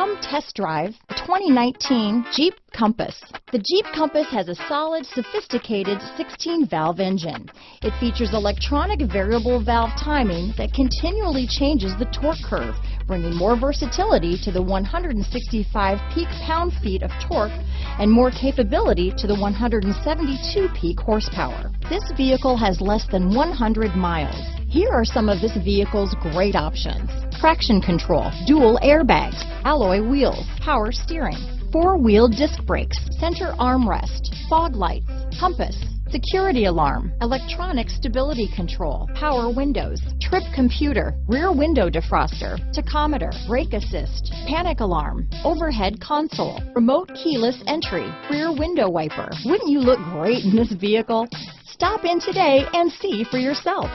Come test drive the 2019 Jeep Compass. The Jeep Compass has a solid, sophisticated 16-valve engine. It features electronic variable valve timing that continually changes the torque curve, bringing more versatility to the 165 peak pound-feet of torque and more capability to the 172 peak horsepower. This vehicle has less than 100 miles. Here are some of this vehicle's great options: traction control, dual airbags, alloy wheels, power steering, four-wheel disc brakes, center armrest, fog lights, compass, security alarm, electronic stability control, power windows, trip computer, rear window defroster, tachometer, brake assist, panic alarm, overhead console, remote keyless entry, rear window wiper. Wouldn't you look great in this vehicle? Stop in today and see for yourself.